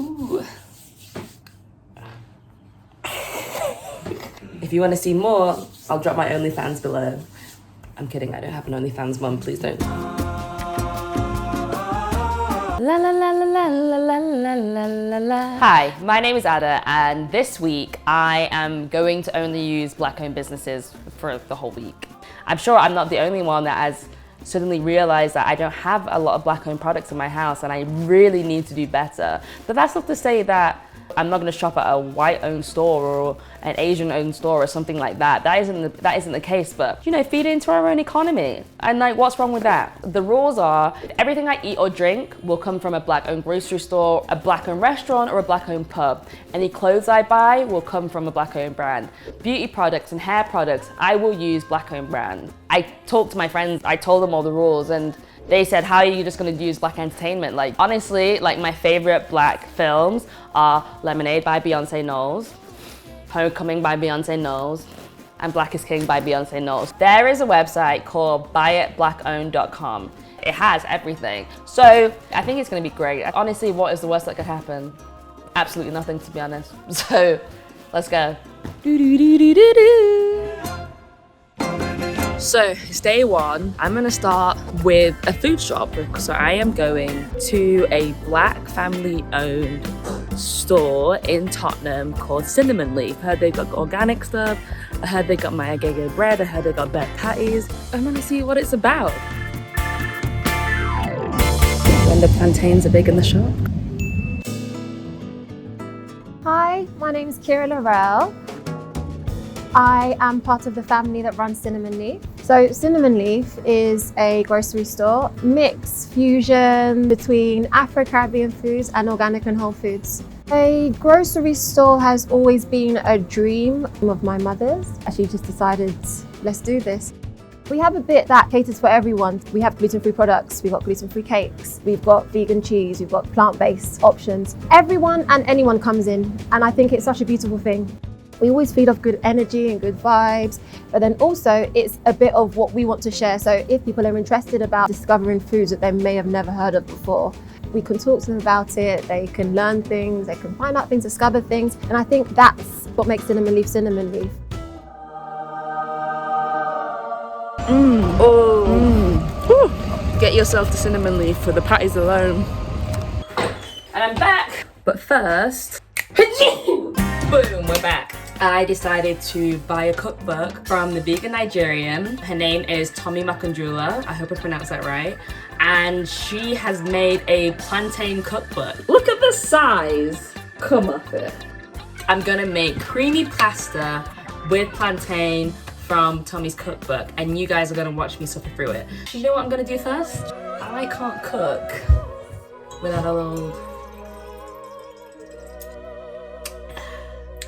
Ooh. If you want to see more, I'll drop my OnlyFans below. I'm kidding, I don't have an OnlyFans, Mum, please don't. La la la la la la la la la la. Hi, my name is Ada, and this week I am going to only use Black-owned businesses for the whole week. I'm sure I'm not the only one that has suddenly realized that I don't have a lot of Black-owned products in my house and I really need to do better. But that's not to say that I'm not going to shop at a white-owned store or an Asian-owned store or something like that. That isn't the case, but, you know, feed into our own economy. And like, what's wrong with that? The rules are, everything I eat or drink will come from a Black-owned grocery store, a Black-owned restaurant, or a Black-owned pub. Any clothes I buy will come from a Black-owned brand. Beauty products and hair products, I will use Black-owned brands. I talked to my friends, I told them all the rules, and they said, how are you just gonna use Black entertainment? Like, honestly, like my favorite Black films are Lemonade by Beyonce Knowles, Homecoming by Beyonce Knowles, and Black is King by Beyonce Knowles. There is a website called buyitblackowned.com. It has everything. So I think it's gonna be great. Honestly, what is the worst that could happen? Absolutely nothing, to be honest. So let's go. So it's day one. I'm gonna start with a food shop. So I am going to a Black family owned store in Tottenham called Cinnamon Leaf. I heard they've got organic stuff. I heard they got my agege bread. I heard they got bear patties. I'm gonna see what it's about. When the plantains are big in the shop. Hi, my name is Kira Laurel. I am part of the family that runs Cinnamon Leaf. So Cinnamon Leaf is a grocery store, mix fusion between Afro-Caribbean foods and organic and whole foods. A grocery store has always been a dream of my mother's. She just decided, let's do this. We have a bit that caters for everyone. We have gluten-free products, we've got gluten-free cakes, we've got vegan cheese, we've got plant-based options. Everyone and anyone comes in, and I think it's such a beautiful thing. We always feed off good energy and good vibes, but then also it's a bit of what we want to share. So if people are interested about discovering foods that they may have never heard of before, we can talk to them about it, they can learn things, they can find out things, discover things. And I think that's what makes Cinnamon Leaf Cinnamon Leaf. Get yourself to Cinnamon Leaf for the patties alone. And I'm back. But first, boom, we're back. I decided to buy a cookbook from the vegan Nigerian. Her name is Tommy Makandrula. I hope I pronounced that right. And she has made a plantain cookbook. Look at the size. Come off it. I'm gonna make creamy pasta with plantain from Tommy's cookbook, and you guys are gonna watch me suffer through it. You know what I'm gonna do first? I can't cook without a little...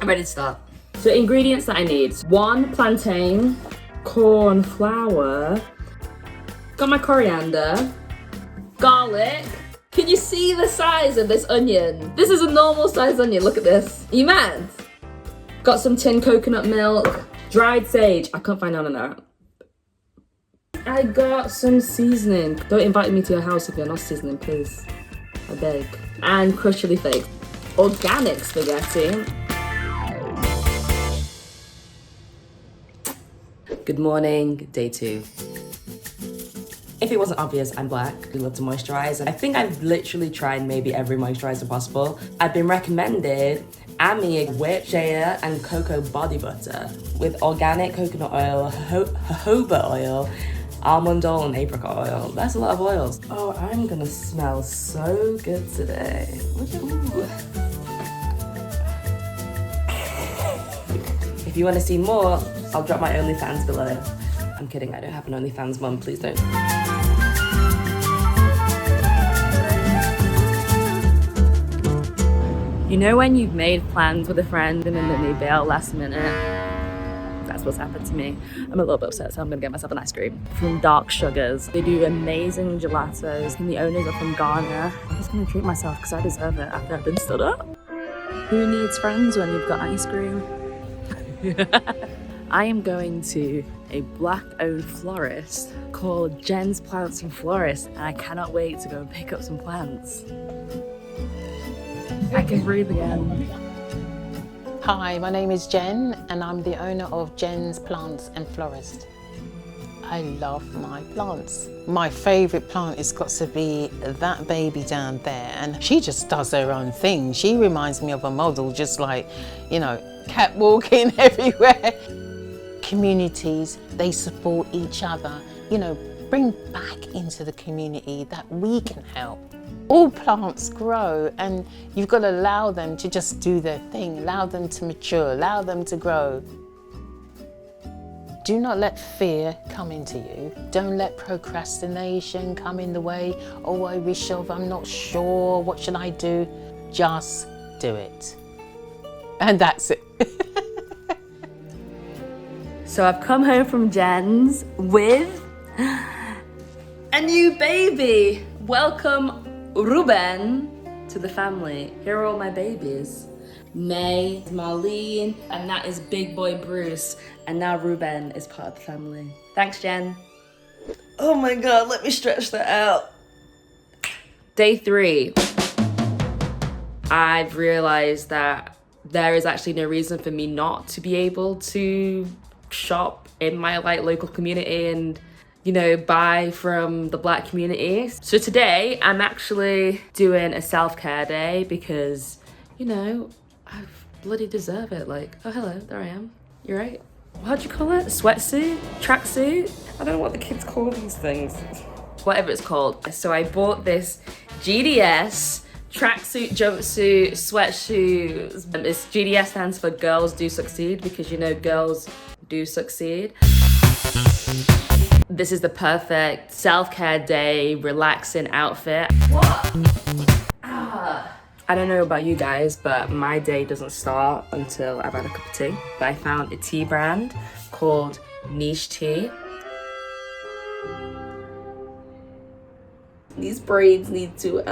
I'm ready to start. So ingredients that I need. 1 plantain, corn flour, got my coriander, garlic. Can you see the size of this onion? This is a normal size onion, look at this. Are you mad? Got some tin coconut milk, dried sage. I can't find none of that. I got some seasoning. Don't invite me to your house if you're not seasoning, please. I beg. And crushed chili flakes. Organic spaghetti. Good morning, day 2. If it wasn't obvious, I'm Black. I love to moisturize. And I think I've literally tried maybe every moisturizer possible. I've been recommended Ami whipped shea and cocoa body butter with organic coconut oil, jojoba oil, almond oil, and apricot oil. That's a lot of oils. Oh, I'm gonna smell so good today. Ooh. If you want to see more, I'll drop my OnlyFans below. I'm kidding, I don't have an OnlyFans, Mum, please don't. You know when you've made plans with a friend and then they bail last minute? That's what's happened to me. I'm a little bit upset, so I'm gonna get myself an ice cream from Dark Sugars. They do amazing gelatos, and the owners are from Ghana. I'm just gonna treat myself because I deserve it after I've been stood up. Who needs friends when you've got ice cream? I am going to a Black-owned florist called Jen's Plants and Florists, and I cannot wait to go and pick up some plants. I can breathe again. Hi, my name is Jen and I'm the owner of Jen's Plants and Florist. I love my plants. My favourite plant has got to be that baby down there, and she just does her own thing. She reminds me of a model, just like, you know, catwalking everywhere. Communities, they support each other, you know, bring back into the community that we can help. All plants grow and you've got to allow them to just do their thing, allow them to mature, allow them to grow. Do not let fear come into you. Don't let procrastination come in the way. Oh, I wish of, I'm not sure, what should I do? Just do it. And that's it. So I've come home from Jen's with a new baby. Welcome, Ruben, to the family. Here are all my babies. May, Marlene, and that is big boy Bruce. And now Ruben is part of the family. Thanks, Jen. Oh my God, let me stretch that out. Day 3. I've realized that there is actually no reason for me not to be able to shop in my local community and, you know, buy from the Black community. So today I'm actually doing a self-care day because, you know, I bloody deserve it. Like, oh hello, there I am. You're right. How'd you call it? A sweatsuit? Tracksuit? I don't know what the kids call these things. Whatever it's called. So I bought this GDS tracksuit, jumpsuit, sweatshoes. This GDS stands for Girls Do Succeed because, you know, girls do succeed. This is the perfect self-care day, relaxing outfit. What? I don't know about you guys, but my day doesn't start until I've had a cup of tea. But I found a tea brand called Niche Tea. These braids need to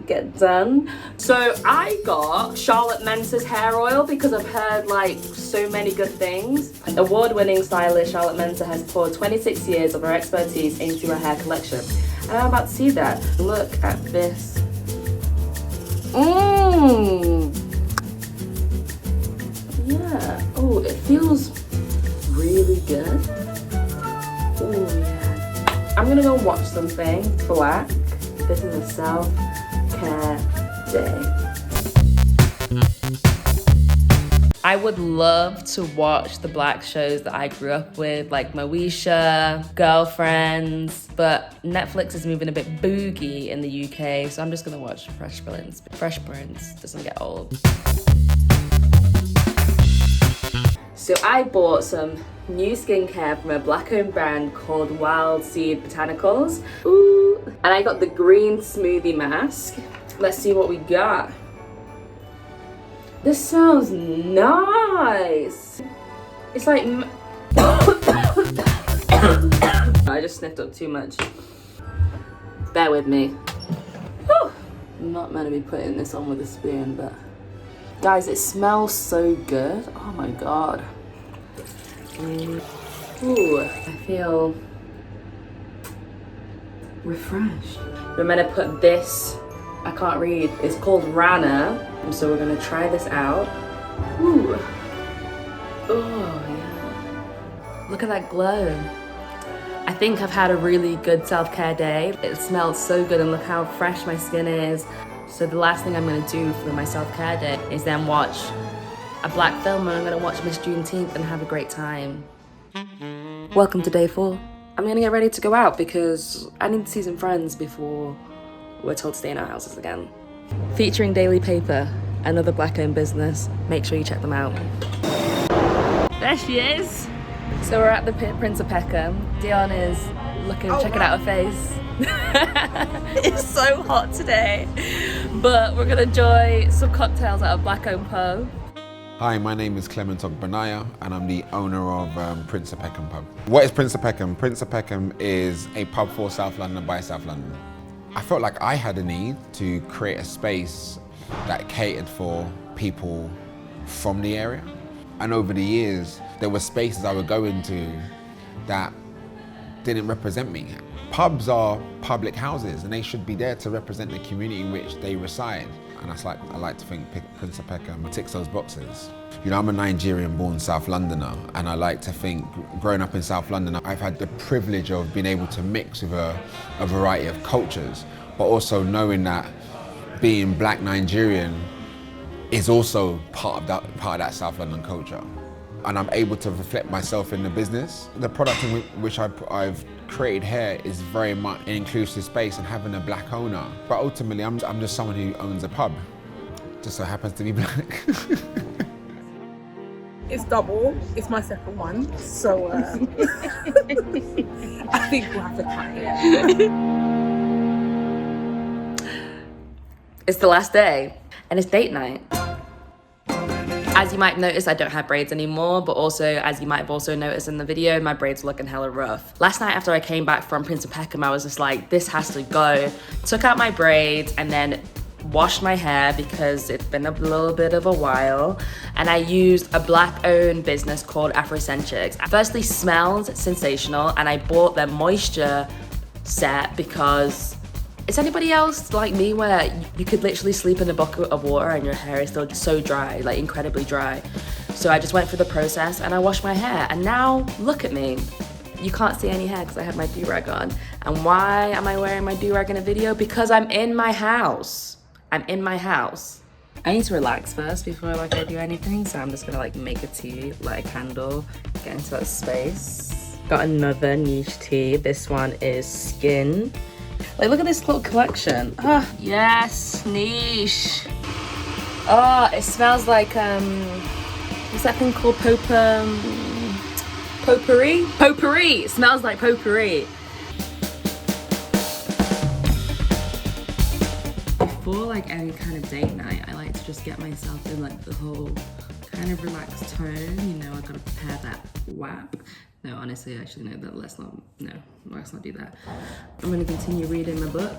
get done. So I got Charlotte Mensa's hair oil because I've heard like so many good things. Award-winning stylist Charlotte Mensa has poured 26 years of her expertise into her hair collection. And I'm about to see that. Look at this. Yeah. Oh, it feels really good. Oh yeah. I'm gonna go watch something black. This is a self-care day. I would love to watch the Black shows that I grew up with, like Moesha, Girlfriends, but Netflix is moving a bit boogie in the UK, so I'm just gonna watch Fresh Prince. Fresh Prince doesn't get old. So I bought some new skincare from a Black-owned brand called Wild Seed Botanicals. Ooh. And I got the green smoothie mask. Let's see what we got. This sounds nice. It's like I just sniffed up too much. Bear with me. Whew. I'm not meant to be putting this on with a spoon, but guys, it smells so good. Oh my God. Ooh, I feel refreshed. We're meant to put this, I can't read, it's called Rana. So we're gonna try this out. Ooh. Oh yeah. Look at that glow. I think I've had a really good self-care day. It smells so good and look how fresh my skin is. So the last thing I'm gonna do for my self-care day is then watch a Black film, and I'm gonna watch Miss Juneteenth and have a great time. Welcome to day 4. I'm gonna get ready to go out because I need to see some friends before we're told to stay in our houses again. Featuring Daily Paper, another Black-owned business. Make sure you check them out. There she is. So we're at the Prince of Peckham. Dion is looking, checking out her face. It's so hot today, but we're gonna enjoy some cocktails at a Black-owned pub. Hi, my name is Clement Ogbanaya and I'm the owner of Prince of Peckham Pub. What is Prince of Peckham? Prince of Peckham is a pub for South London by South London. I felt like I had a need to create a space that catered for people from the area. And over the years, there were spaces I would go into that didn't represent me. Pubs are public houses and they should be there to represent the community in which they reside. And I like to think Prince Peckham ticks those boxes. You know, I'm a Nigerian-born South Londoner, and I like to think, growing up in South London, I've had the privilege of being able to mix with a variety of cultures, but also knowing that being Black Nigerian is also part of that South London culture. And I'm able to reflect myself in the business. The product in which I've created here is very much an inclusive space and having a Black owner. But ultimately, I'm just someone who owns a pub. Just so happens to be Black. It's double. It's my second one. So I think we'll have to cut it. It's the last day and it's date night. As you might notice, I don't have braids anymore, but also, as you might have also noticed in the video, my braids are looking hella rough. Last night after I came back from Prince Peckham, I was just like, this has to go. Took out my braids and then washed my hair because it's been a little bit of a while. And I used a Black-owned business called Afrocentrics. Firstly, smelled sensational, and I bought their moisture set because is anybody else like me where you could literally sleep in a bucket of water and your hair is still so dry, like incredibly dry? So I just went through the process and I washed my hair, and now look at me. You can't see any hair because I have my do-rag on. And why am I wearing my do-rag in a video? Because I'm in my house. I'm in my house. I need to relax first before I do anything, so I'm just gonna make a tea, light a candle, get into that space. Got another niche tea. This one is Skin. Look at this little collection. Oh, yes, niche. Oh, it smells like, what's that thing called? Potpourri? Potpourri! It smells like potpourri. Before any kind of date night, I like to just get myself in the whole kind of relaxed tone. You know, I gotta prepare that WAP. No, honestly, actually, no, let's not do that. I'm gonna continue reading my book.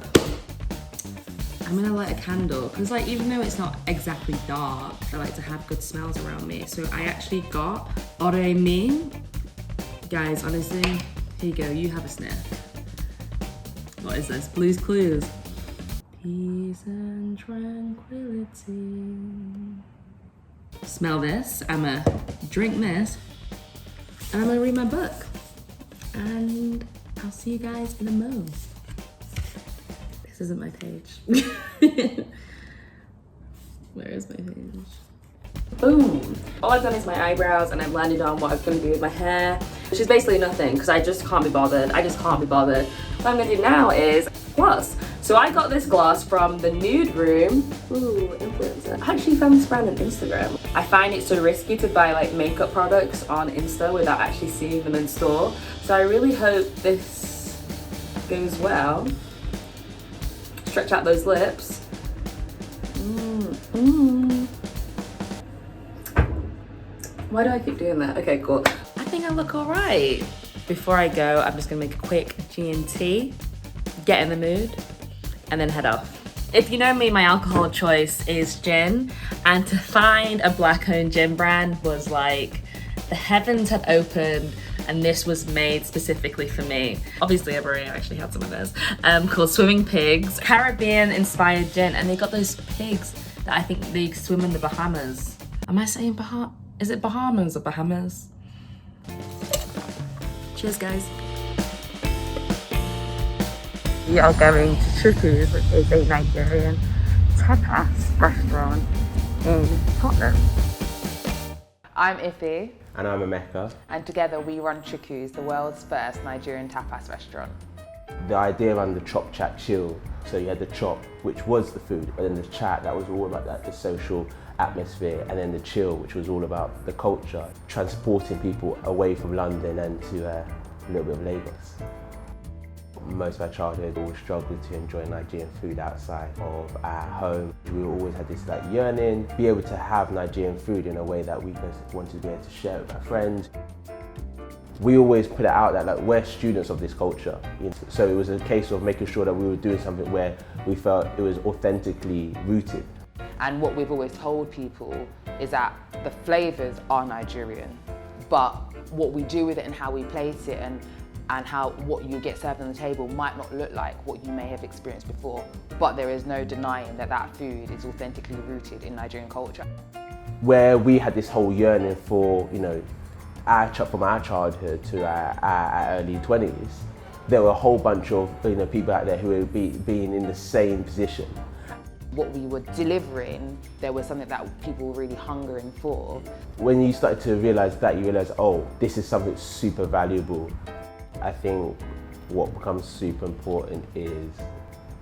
I'm gonna light a candle, because even though it's not exactly dark, I like to have good smells around me. So I actually got Oremi. Guys, honestly, here you go, you have a sniff. What is this? Blue's Clues. Peace and tranquility. Smell this, I'm gonna drink this, and I'm gonna read my book. And I'll see you guys in a mo. This isn't my page. Where is my page? Boom! All I've done is my eyebrows, and I've landed on what I was gonna do with my hair, which is basically nothing, because I just can't be bothered. What I'm gonna do now is gloss. So I got this gloss from the Nude Room. Ooh, influencer. I actually found this brand on Instagram. I find it so risky to buy makeup products on Insta without actually seeing them in store. So I really hope this goes well. Stretch out those lips. Why do I keep doing that? Okay, cool. I think I look all right. Before I go, I'm just gonna make a quick G&T, get in the mood, and then head off. If you know me, my alcohol choice is gin, and to find a Black-owned gin brand was the heavens had opened, and this was made specifically for me. Obviously, I've already actually had some of this, called Swimming Pigs, Caribbean-inspired gin, and they got those pigs that I think they swim in the Bahamas. Am I saying is it Bahamas or Bahamas? Cheers, guys. We are going to Chuku's, which is a Nigerian tapas restaurant in Tottenham. I'm Ife. And I'm Emeka. And together we run Chuku's, the world's first Nigerian tapas restaurant. The idea around the chop, chat, chill. So you had the chop, which was the food, but then the chat, that was all about the social atmosphere, and then the chill, which was all about the culture, transporting people away from London and to a little bit of Lagos. Most of our childhood, we always struggled to enjoy Nigerian food outside of our home. We always had this yearning, be able to have Nigerian food in a way that we just wanted to be able to share with our friends. We always put it out that we're students of this culture. So it was a case of making sure that we were doing something where we felt it was authentically rooted. And what we've always told people is that the flavours are Nigerian, but what we do with it and how we place it and and how what you get served on the table might not look like what you may have experienced before, but there is no denying that that food is authentically rooted in Nigerian culture. Where we had this whole yearning for, you know, from our childhood to our early 20s, there were a whole bunch of, you know, people out there who were being in the same position. What we were delivering, there was something that people were really hungering for. When you started to realise that, you realise, oh, this is something super valuable. I think what becomes super important is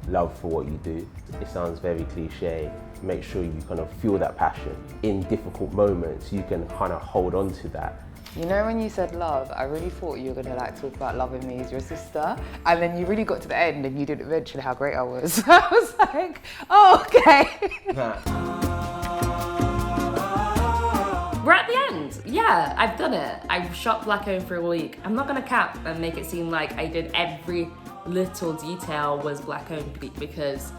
love for what you do. It sounds very cliche. Make sure you kind of feel that passion. In difficult moments, you can kind of hold on to that. You know, when you said love, I really thought you were gonna like talk about loving me as your sister, and then you really got to the end and you didn't mention how great I was. I was like, oh, okay. We're at the end. Yeah, I've done it. I've shot black owned for a week. I'm not gonna cap and make it seem like I did every little detail was black owned because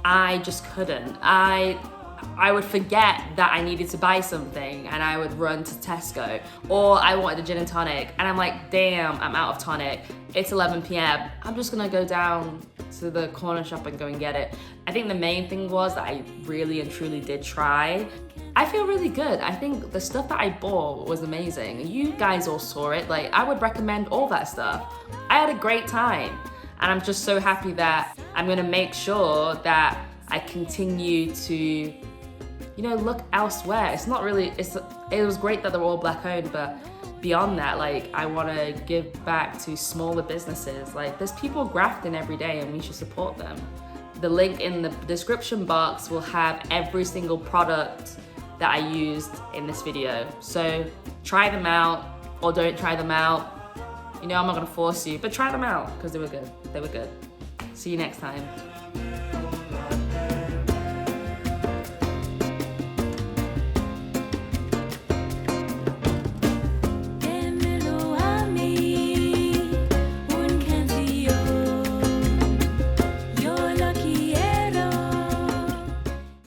I just couldn't. I would forget that I needed to buy something and I would run to Tesco, or I wanted a gin and tonic and I'm like, damn, I'm out of tonic. It's 11 p.m. I'm just gonna go down to the corner shop and go and get it. I think the main thing was that I really and truly did try. I feel really good. I think the stuff that I bought was amazing. You guys all saw it. Like, I would recommend all that stuff. I had a great time and I'm just so happy that I'm gonna make sure that I continue to, you know, look elsewhere. It's not really, it was great that they're all black owned, but beyond that, like, I wanna give back to smaller businesses. Like, there's people grafting every day and we should support them. The link in the description box will have every single product that I used in this video. So try them out or don't try them out. You know, I'm not gonna force you, but try them out because they were good. They were good. See you next time.